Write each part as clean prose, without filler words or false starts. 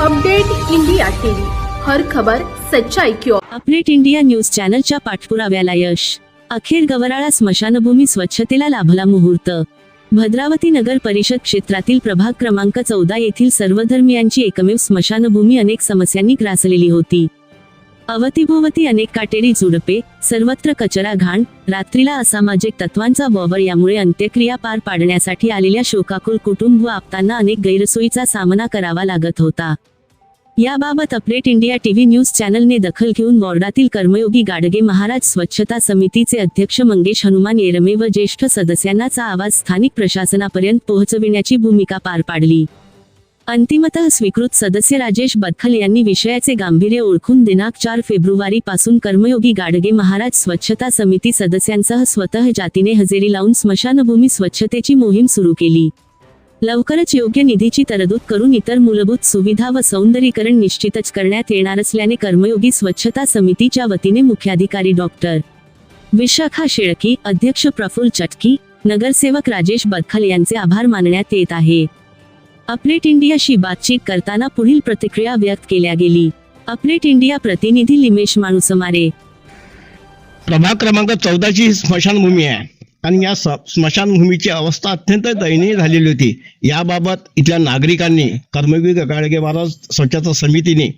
Update India TV, हर खबर सच्चाई की ओर। अपडेट इंडिया न्यूज चॅनलच्या पाठपुराव्याला यश. अखेर गवराळा स्मशानभूमी स्वच्छतेला लाभला मुहूर्त. भद्रावती नगर परिषद क्षेत्रातील प्रभाग क्रमांक 14 येथील सर्वधर्मियांची एकमेव स्मशानभूमी अनेक समस्यांनी ग्रासलेली होती. अवतीभोवती अनेक काटेरी झुडपे, सर्वत्र कचरा घाण, रात्रीला असामाजिक तत्वांचा वावर यामुळे अंत्यक्रिया पार पाडण्यासाठी आलेल्या शोकाकुल कुटुंब व आप्तांना अनेक गैरसोयीचा सामना करावा लागत होता. याबाबत अपडेट इंडिया टीव्ही न्यूज चॅनलने दखल घेऊन वॉर्डातील कर्मयोगी गाडगे महाराज स्वच्छता समितीचे अध्यक्ष मंगेश हनुमान येरमे व ज्येष्ठ सदस्यांनाचा आवाज स्थानिक प्रशासनापर्यंत पोहोचविण्याची भूमिका पार पाडली. अंतिमतः स्वीकृत सदस्य राजेश बदखल यांनी विषयाचे गांभीर्य ओळखून दिनांक 4 फेब्रुवारी पासून कर्मयोगी गाडगे महाराज स्वच्छता समिती सदस्यांसह स्वतः जातीने हजेरी लावून स्मशानभूमी स्वच्छतेची मोहीम सुरू केली. लवकरच योग्य निधीची तरतूद करून इतर मूलभूत सुविधा व सौंदर्यीकरण निश्चितच करण्यात येणार असल्याने कर्मयोगी स्वच्छता समितीच्या वतीने मुख्याधिकारी डॉक्टर विशाखा शेळकी, अध्यक्ष प्रफुल्ल चटकी, नगरसेवक राजेश बदखल यांचे आभार मानण्यात येत आहे. अपडेट इंडियाशी बातचीत करताना पुढील प्रतिक्रिया व्यक्त केल्या गेली. अपडेट इंडिया प्रतिनिधी लिमेश माणूसमारे. प्रभाग क्रमांक 14 ची स्मशानभूमी आहे आणि या स्मशानभूमीची अवस्था अत्यंत दयनीय झालेली होती. याबाबत इथल्या नागरिकांनी, कर्मयोगी गाडगे महाराज स्वच्छता समितीने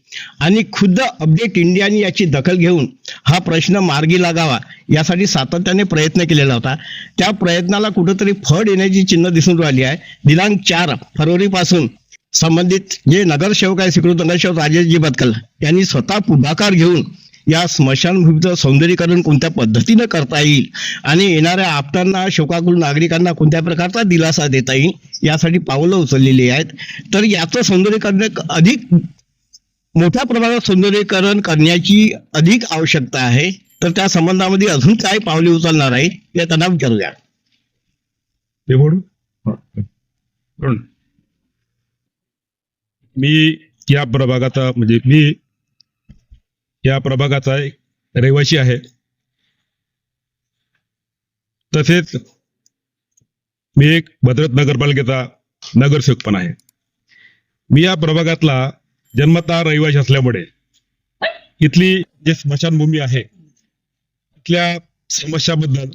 आणि खुद्द अपडेट इंडियाने याची दखल घेऊन हा प्रश्न मार्गी लागावा यासाठी सातत्याने प्रयत्न केलेला होता. त्या प्रयत्नाला कुठेतरी फळ येण्याची चिन्ह दिसून राहिली आहे. दिनांक 4 फरवरी पासून संबंधित जे नगरसेवक आहे, स्वीकृत नगरसेवक राजेशजी बदखल यांनी स्वतः पुढाकार घेऊन या स्मशानभूमीचं सौंदर्यीकरण कोणत्या पद्धतीनं करता येईल आणि येणाऱ्या आप्तांना, शोकाकुल नागरिकांना कोणत्या प्रकारचा दिलासा देता येईल यासाठी पावलं उचललेली आहेत. तर याचं सौंदर्यीकरण अधिक मोठ्या प्रमाणात सौंदर्यीकरण करण्याची अधिक आवश्यकता आहे. तर त्या संबंधामध्ये अजून काय पावले उचलणार आहे ते त्यांना विचारूया. मी या प्रभागाचा एक रहिवासी आहे. तसेच मी एक भद्रत नगरपालिकेचा नगरसेवक पण आहे. मी या प्रभागातला जन्मतः रहिवासी असल्यामुळे इथली जी स्मशानभूमी आहे इथल्या समस्याबद्दल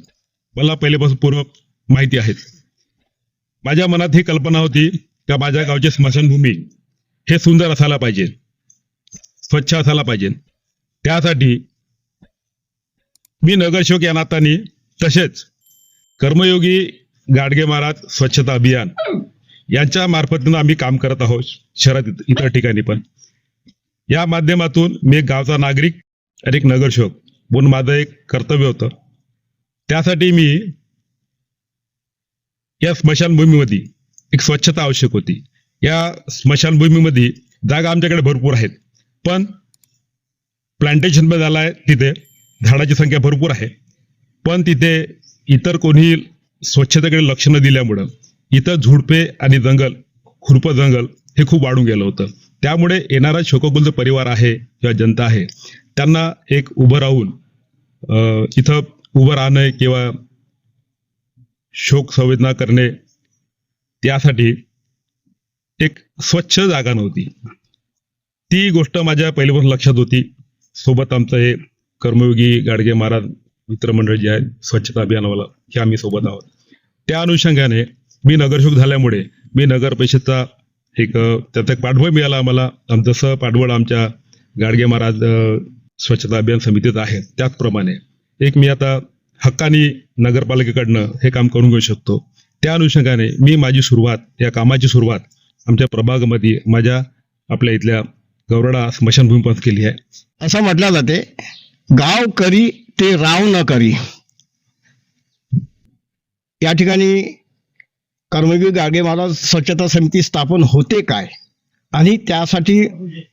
मला पहिल्यापासून पूर्व माहिती आहे. माझ्या मनात ही कल्पना होती का माझ्या गावची स्मशानभूमी हे सुंदर असायला पाहिजे, स्वच्छ असायला पाहिजे. त्यासाठी मी नगरसेवक या नात्याने, तसेच कर्मयोगी गाडगे महाराज स्वच्छता अभियान यांच्या मार्फतीनं आम्ही काम करत आहोत शहरात इतर ठिकाणी पण. या माध्यमातून मी एक गावचा नागरिक आणि एक नगरसेवक म्हणून माझं एक कर्तव्य होतं. त्यासाठी मी या स्मशानभूमीमध्ये एक स्वच्छता आवश्यक होती. या स्मशानभूमीमध्ये जागा आमच्याकडे भरपूर आहेत, पण प्लांटेशन पण झालं आहे, तिथे झाडाची संख्या भरपूर आहे, पण तिथे इतर कोणी स्वच्छतेकडे लक्ष न दिल्यामुळं इथं झुडपे आणि जंगल, खुरपं जंगल हे खूप वाढून गेलं होतं. त्यामुळे येणारा शोकाकुल परिवार आहे किंवा जनता आहे त्यांना एक उभं राहून इथं उभं राहणं किंवा शोक संवेदना करणे, त्यासाठी एक स्वच्छ जागा नव्हती. ती गोष्ट माझ्या पहिल्यापासून लक्षात होती. सोबत आमचं हे कर्मयोगी गाडगे महाराज मित्रमंडळ जे आहे स्वच्छता अभियानावाला हे आम्ही सोबत आहोत. त्या अनुषंगाने मी नगरसेवक झाल्यामुळे मी नगर परिषदचा एक त्याचा एक पाठबळ मिळाला आम्हाला. आमचं सहपाठबळ आमच्या गाडगे महाराज स्वच्छता अभियान समितीचं आहे. त्याचप्रमाणे एक मी आता हक्कानी नगरपालिकेकडनं हे काम करून घेऊ शकतो. त्या अनुषंगाने मी माझी सुरुवात, या कामाची सुरुवात आमच्या प्रभागामध्ये माझ्या आपल्या इथल्या गवराळा स्मशानभूमीपासून केली आहे. असं म्हटलं जाते, गाव करी ते राव न करी. या ठिकाणी कर्मयोगी गाडगे महाराज स्वच्छता समिती स्थापन होते काय आणि त्यासाठी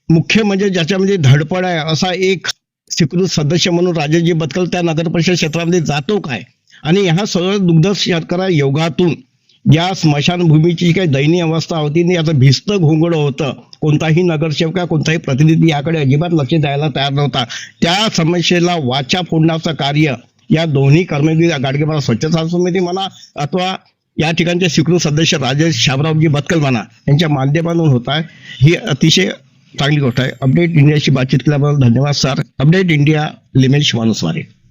मुख्य म्हणजे ज्याच्यामध्ये धडपड आहे असा एक स्वीकृत सदस्य म्हणून राजेशजी बदखल त्या नगरपरिषद क्षेत्रामध्ये जातो काय आणि ह्या सगळं दुग्ध शर्करा योगातून या स्मशानभूमीची काही दयनीय अवस्था होती, याचं भिस्त घोंगड होतं. कोणताही नगरसेवक, कोणताही प्रतिनिधी याकडे अजिबात लक्ष द्यायला तयार नव्हता. त्या समस्येला वाचा फोडण्याचं कार्य या दोन्ही कर्मयोगी गाडगे महाराज स्वच्छता समिती म्हणा अथवा या ठिकाणचे स्वीकृत सदस्य राजेश शामरावजी बदकल म्हणा यांच्या माध्यमातून होत आहे. ही अतिशय चांगली गोष्ट आहे. अपडेट इंडियाशी बातचीत केल्याबद्दल धन्यवाद सर. Update India Limesh मानुसवारे.